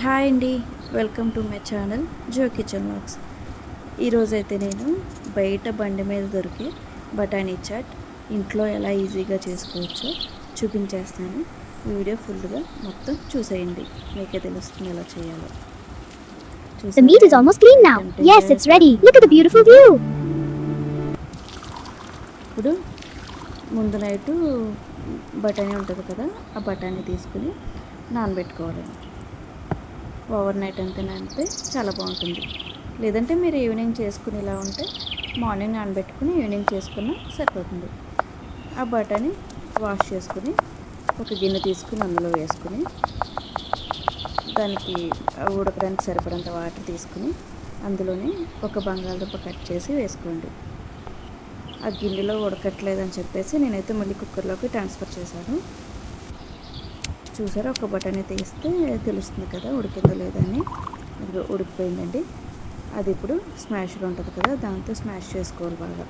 Hi అండి, welcome to my channel Jo kitchen vlogs. ఈరోజైతే నేను బయట బండి మీద దొరికే బఠానీ చాట్ ఇంట్లో ఎలా ఈజీగా చేసుకోవచ్చో చూపించేస్తాను. వీడియో ఫుల్గా మొత్తం చూసేయండి, మీకే తెలుస్తుంది ఎలా చేయాలో. The meat is almost clean now. Yes, it's ready. Look at the beautiful view. ఇప్పుడు ముందు నైటు బఠానీ ఉంటుంది కదా, ఆ బఠానీ తీసుకుని నానబెట్టుకోవాలి. ఓవర్ నైట్ అంతే నానితే చాలా బాగుంటుంది. లేదంటే మీరు ఈవినింగ్ చేసుకునేలా ఉంటే మార్నింగ్ నానబెట్టుకుని ఈవినింగ్ చేసుకున్నా సరిపోతుంది. ఆ బఠానీ వాష్ చేసుకుని ఒక గిన్నె తీసుకుని అందులో వేసుకుని దానికి ఉడకడానికి సరిపడంత వాటర్ తీసుకుని అందులోనే ఒక బంగాళదుంప కట్ చేసి వేసుకోండి. ఆ గిన్నెలో ఉడకట్లేదని చెప్పేసి నేనైతే మళ్ళీ కుక్కర్లోకి ట్రాన్స్ఫర్ చేశాను. చూసారా, ఒక బఠానీ తీస్తే తెలుస్తుంది కదా ఉడికిందో లేదని. అది ఉడికిపోయిందండి. అది ఇప్పుడు స్మాష్గా ఉంటుంది కదా, దాంతో స్మాష్ చేసుకోవాలి, బాగా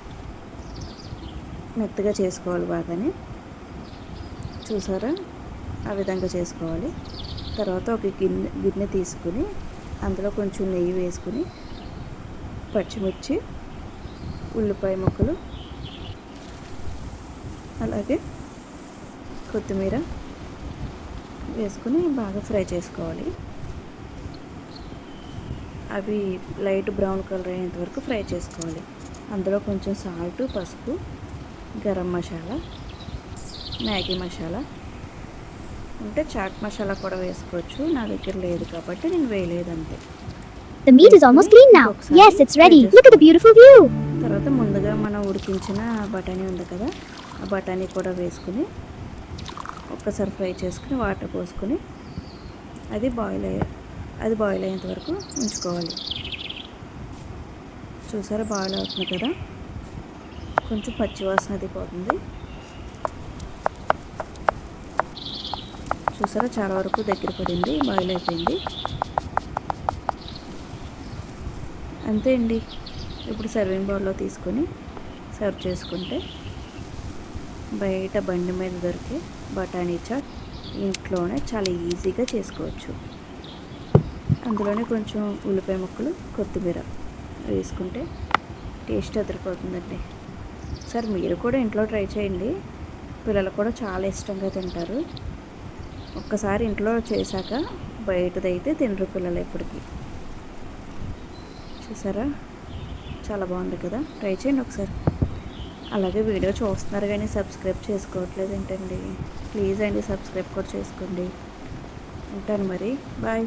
మెత్తగా చేసుకోవాలి బాగానే. చూసారా, ఆ విధంగా చేసుకోవాలి. తర్వాత ఒక గిన్నె తీసుకుని అందులో కొంచెం నెయ్యి వేసుకుని పచ్చిమిర్చి, ఉల్లిపాయ ముక్కలు, అలాగే కొత్తిమీర వేసుకుని బాగా ఫ్రై చేసుకోవాలి. అవి లైట్ బ్రౌన్ కలర్ అయ్యేంత వరకు ఫ్రై చేసుకోవాలి. అందులో కొంచెం సాల్ట్, పసుపు, గరం మసాలా, మ్యాగీ మసాలా ఉంటే చాట్ మసాలా కూడా వేసుకోవచ్చు. నా దగ్గర లేదు కాబట్టి నేను వేయలేదంతే. The meat is almost clean now. Yes, it's ready. Look at the beautiful view. తర్వాత ముందుగా మనం ఉడికించిన బఠానీ ఉంది కదా, ఆ బఠానీ కూడా వేసుకుని ఒక్కసారి ఫ్రై చేసుకుని వాటర్ పోసుకొని అది బాయిల్ అయ్యేంత వరకు ఉంచుకోవాలి. చూసారా, బాయిల్ అవుతుంది కదా, కొంచెం పచ్చివాసన అది పోతుంది. చూసారా, చాలా వరకు దగ్గర పడింది, బాయిల్ అయిపోయింది. అంతే అండి. ఇప్పుడు సర్వింగ్ బౌల్లో తీసుకొని సర్వ్ చేసుకుంటే బయట బండి మీద దొరికే బఠానీ చాట్ ఇంట్లోనే చాలా ఈజీగా చేసుకోవచ్చు. అందులోనే కొంచెం ఉల్లిపాయ ముక్కలు, కొత్తిమీర వేసుకుంటే టేస్ట్ అదిరిపోతుందండి. సార్ మీరు కూడా ఇంట్లో ట్రై చేయండి, పిల్లలు కూడా చాలా ఇష్టంగా తింటారు. ఒక్కసారి ఇంట్లో చేశాక బయటదైతే తినరు పిల్లలు ఎప్పటికీ. చూసారా, చాలా బాగుంది కదా, ట్రై చేయండి ఒకసారి. అలాగే వీడియో చూస్తున్నారు కానీ సబ్స్క్రైబ్ చేసుకోవట్లేదు ఏంటండి? ప్లీజ్ అండి, సబ్స్క్రైబ్ కూడా చేసుకోండి. ఉంటాను మరి, బాయ్.